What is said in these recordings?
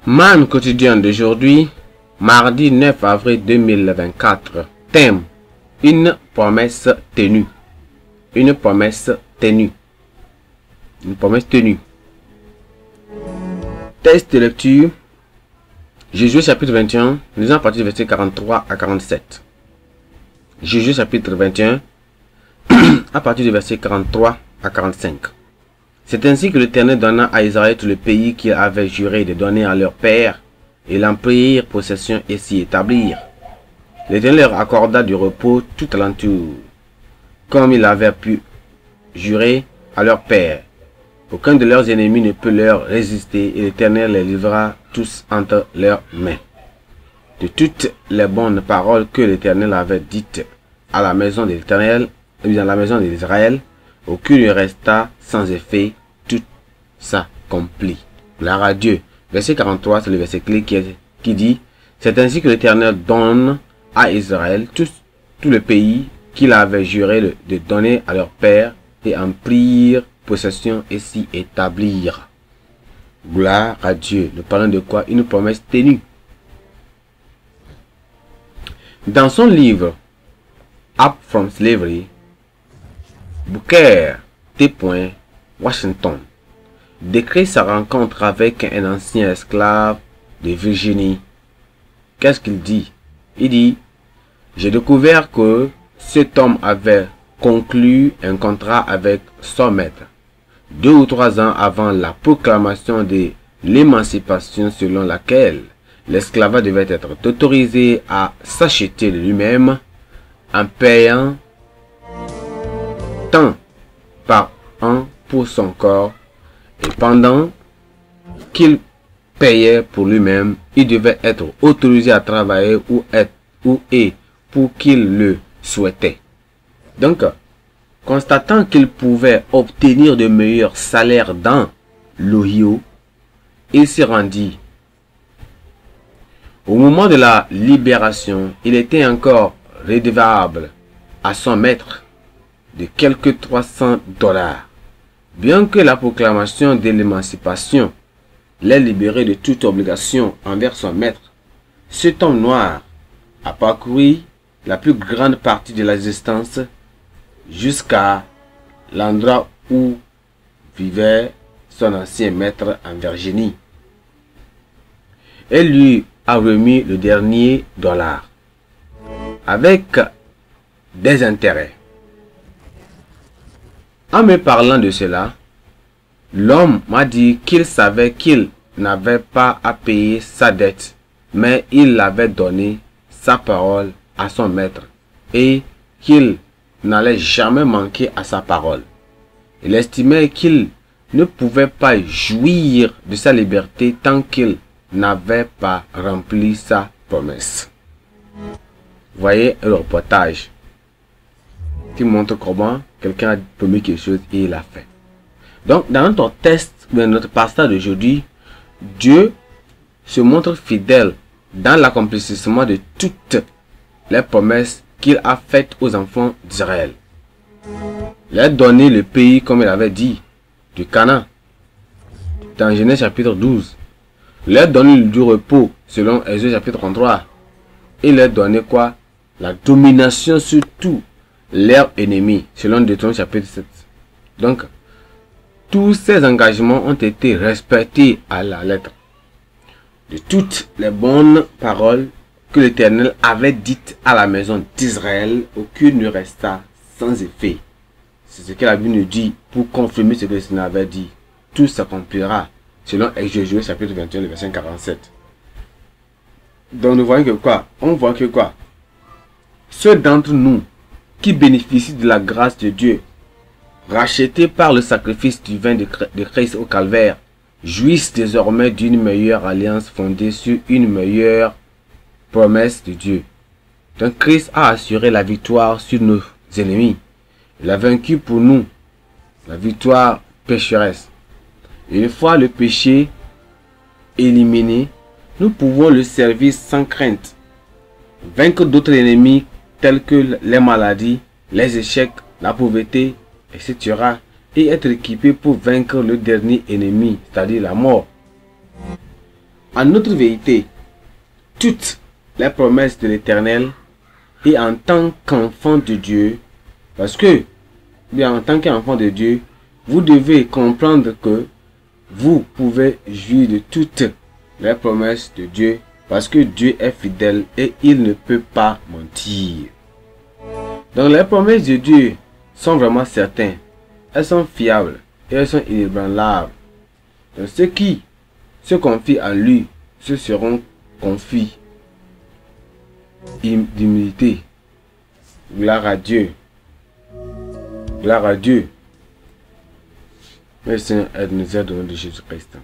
Man quotidien d'aujourd'hui, mardi 9 avril 2024. Thème: une promesse tenue. Une promesse tenue. Une promesse tenue. Texte de lecture: Josué chapitre 21, lisons à partir du verset 43 à 47. Josué chapitre 21, à partir du verset 43 à 45. C'est ainsi que l'Éternel donna à Israël tout le pays qu'il avait juré de donner à leur père, et l'en prirent possession et s'y établirent. L'Éternel leur accorda du repos tout alentour, comme il avait pu jurer à leur père. Aucun de leurs ennemis ne peut leur résister, et l'Éternel les livra tous entre leurs mains. De toutes les bonnes paroles que l'Éternel avait dites à la maison de l'Éternel, dans la maison d'Israël, aucune ne resta sans effet, tout s'accomplit. Gloire à Dieu. Verset 43, c'est le verset clé qui dit: c'est ainsi que l'Éternel donne à Israël tout le pays qu'il avait juré de donner à leur père, et en prirent possession et s'y établirent. Gloire à Dieu. Nous parlons de quoi? Une promesse tenue. Dans son livre Up from Slavery, Booker T. Washington décrit sa rencontre avec un ancien esclave de Virginie. Qu'est-ce qu'il dit? Il dit: j'ai découvert que cet homme avait conclu un contrat avec son maître 2 ou 3 ans avant la proclamation de l'émancipation, selon laquelle l'esclave devait être autorisé à s'acheter lui-même en payant tant par an pour son corps, et pendant qu'il payait pour lui-même, il devait être autorisé à travailler où et pour qu'il le souhaitait. Donc, constatant qu'il pouvait obtenir de meilleurs salaires dans l'Ohio, il s'y rendit. Au moment de la libération, il était encore redevable à son maître de quelques $300. Bien que la proclamation de l'émancipation l'ait libéré de toute obligation envers son maître, cet homme noir a parcouru la plus grande partie de l'existence jusqu'à l'endroit où vivait son ancien maître en Virginie, et lui a remis le dernier dollar avec des intérêts. En me parlant de cela, l'homme m'a dit qu'il savait qu'il n'avait pas à payer sa dette, mais il avait donné sa parole à son maître et qu'il n'allait jamais manquer à sa parole. Il estimait qu'il ne pouvait pas jouir de sa liberté tant qu'il n'avait pas rempli sa promesse. Voyez le reportage qui montre comment quelqu'un a promis quelque chose et il l'a fait. Donc, dans notre texte, dans notre passage d'aujourd'hui, Dieu se montre fidèle dans l'accomplissement de toutes les promesses qu'il a faites aux enfants d'Israël. Il a donné le pays, comme il avait dit, du Canaan, dans Genèse chapitre 12. Il a donné du repos, selon Exode chapitre 33. Il a donné quoi? La domination sur tous leurs ennemis, selon Deutéronome chapitre 7. Donc, tous ces engagements ont été respectés à la lettre. De toutes les bonnes paroles que l'Éternel avait dites à la maison d'Israël, aucune ne resta sans effet. C'est ce que la Bible nous dit pour confirmer ce que le Seigneur avait dit. Tout s'accomplira, selon Josué chapitre 21, le verset 47. Donc nous voyons que quoi? On voit que quoi? Ceux d'entre nous qui bénéficient de la grâce de Dieu, rachetés par le sacrifice divin de Christ au calvaire, jouissent désormais d'une meilleure alliance fondée sur une meilleure promesse de Dieu. Donc Christ a assuré la victoire sur nos ennemis. Il a vaincu pour nous la victoire pécheresse. Et une fois le péché éliminé, nous pouvons le servir sans crainte, vaincre d'autres ennemis tels que les maladies, les échecs, la pauvreté, etc. et être équipé pour vaincre le dernier ennemi, c'est-à-dire la mort. En notre vérité, toutes les promesses de l'Éternel, et en tant qu'enfant de Dieu, parce que, bien en tant qu'enfant de Dieu, vous devez comprendre que vous pouvez jouir de toutes les promesses de Dieu, parce que Dieu est fidèle et il ne peut pas mentir. Donc les promesses de Dieu sont vraiment certaines, elles sont fiables et elles sont inébranlables. Donc ceux qui se confient en lui, se seront confiés d'humilité. Gloire à Dieu. Gloire à Dieu. Merci Seigneur, aide-nous au nom de Jésus-Christ.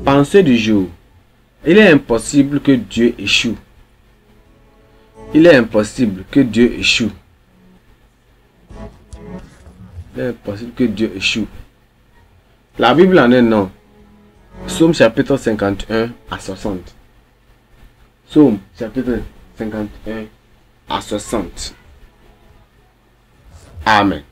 Pensée du jour. Il est impossible que Dieu échoue. Il est impossible que Dieu échoue. Il est impossible que Dieu échoue. La Bible en est non. Psaume chapitre 51 à 60. Psaume chapitre 51 à 60. Amen.